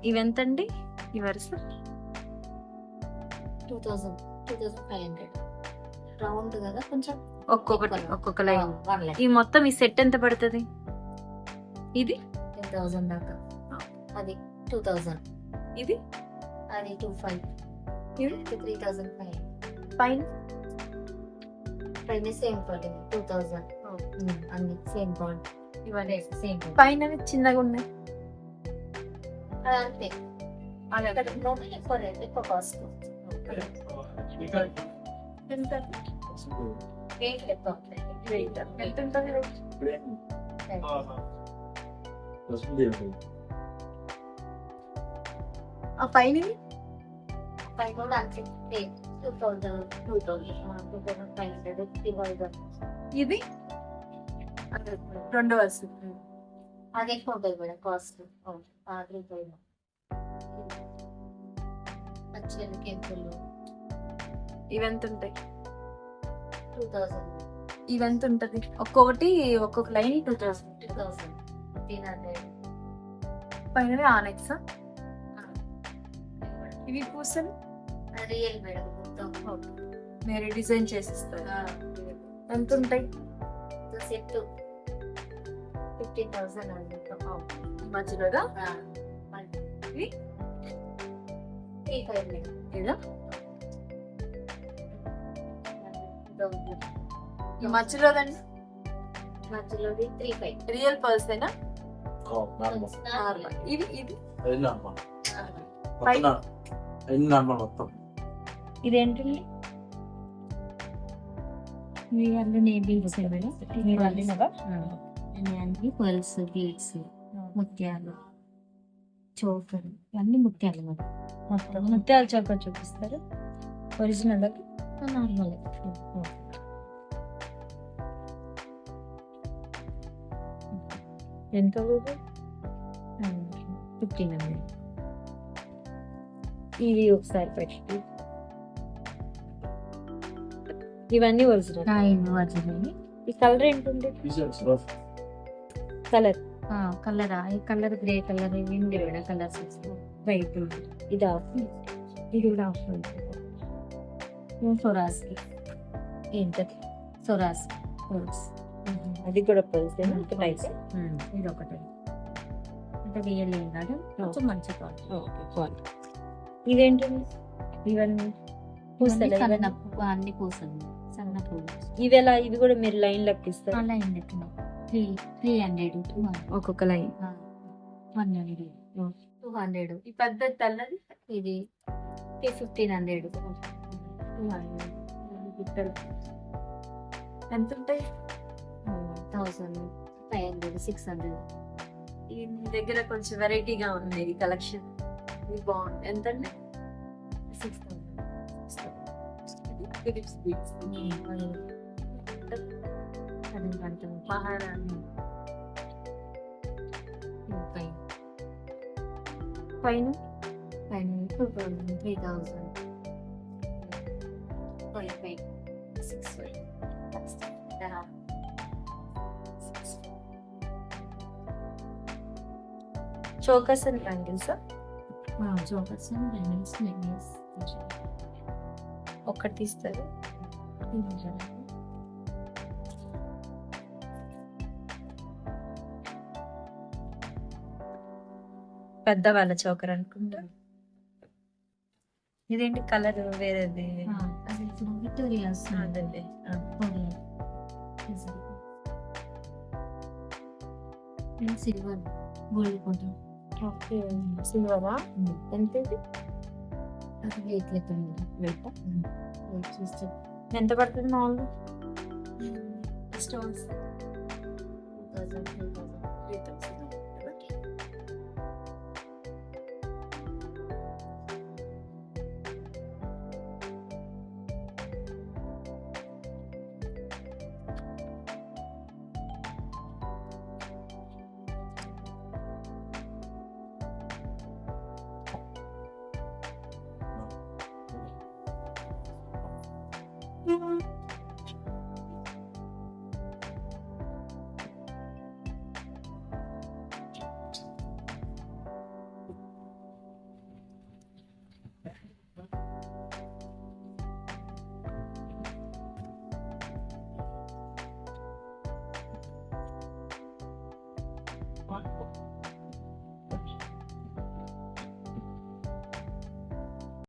ఇవెంతండి ఈ వరుస? 2000, 2500 రౌండ్ కదా, కొంచెం ఒక్కొక్క లైన్. 1 లైన్. ఈ మొత్తం ఈ సెట్ ఎంత పడుతుంది? ఇది 10,000 దాకా. అది 2000. ఇది అది 25. ఇది 3,500. పైన పైన సేమ్ క్వాలిటీ 2000. అన్ని సేమ్ క్వాలిటీ. ఇవన్నీ సేమ్ పైన చిన్నగా ఉన్నాయి. అంతే. ఎక్కువ రేట్, ఎక్కువ కాస్ట్. ఎంత వెయిట్ ఎక్కువ. ఎంత ఉంటుంది? ఆ పైన పైన కూడా అంతే. 2,000, 2,500, 3,000. ఇది రెండో వరుస. అది ఎక్కువ ఉంటుంది మేడం కాస్ట్. 3,000. పచ్చళ్ళు, కేకులు ఇవెంత ఉంటాయి? 2,000. ఇవెంత ఉంటుంది? ఒక్కొక్కటి ఒక్కొక్క లైన్ 2000. 2,000, 1,500. పైనవి ఆనెక్స్. ఇవి పూసలు రియల్ మేడం మొత్తం. మీరు డిజైన్ చేసిస్తారు. ఎంత ఉంటాయి? సెట్ 15,000 అండి. మధ్యలోగా ఇవి 3,500 మేడం. ఏదో ఈ మధ్యలోదండి. మధ్యలోది 3,500. Real person. నార్మల్. ఇది ఇది మొత్తం ఇదేంటండి? మీ వాళ్ళు బీడ్స్ మేడం. మీరు అల్లినవా? అన్ని పర్ల్స్, బీడ్స్, ముత్యాలు, చోకర్, అన్ని ముత్యాలు మేడం. మొత్తం ముత్యాల చౌక చూపిస్తారు. Original normal. ఎంత? 1,500. ఇది ఒకసారి పెట్టి. ఇవన్నీ ఒరిజినల్. ఒరిజినల్. ఈ కలర్ ఏంటండి? కలర్ కలరా? ఈ కలర్ గ్రే కలర్. ఇండి కలర్స్ వైట్. ఇది ఆఫ్. ఇది కూడా ఆఫ్. సొరాస్కి. ఏంటది? సొరాస్. అది కూడా పర్సన్ టైప్. ఇది ఒకటి అంటే రియల్ ఏం కాదు, కొంచెం మంచి క్వాలిటీ. ఇవేంటండి? ఇవన్నీ పూసలు. అన్ని పూసలు, సన్న పూలు. ఇవి ఎలా? ఇవి కూడా మీరు లైన్ లెక్కిస్తారు? లైన్ లెక్క 300. ఒక్కొక్క లైన్ 100, 200. ఈ పెద్ద తెల్లది ఇది 1,500. ఎంత ఉంటాయి? 1,500, 600. ఈ దగ్గర కొంచెం వెరైటీగా ఉంది ఈ కలెక్షన్. ఇది బాగుంది. ఎంతండి? 6,000. మహారాణి పైన 2,000, 3,000, 25, 6,000. చోకస్ and bangles. Chokers, bangles, necklace. ఒక్కటి తీస్తారు. పెద్ద వాళ్ళ చోకర్ అనుకుంటా. ఇదేంటి కలర్ వేరేది? విక్టోరియాస్. అదండి. సిల్వర్ గోల్డ్ కొంటాం. ఓకే. సిల్వరా? ఎంత ఇది? అది వెయిట్ లెక్క వెయిట్ చూస్తే ఎంత పడుతుంది మామూలుగా? స్టోన్స్ 2,000, 3,000.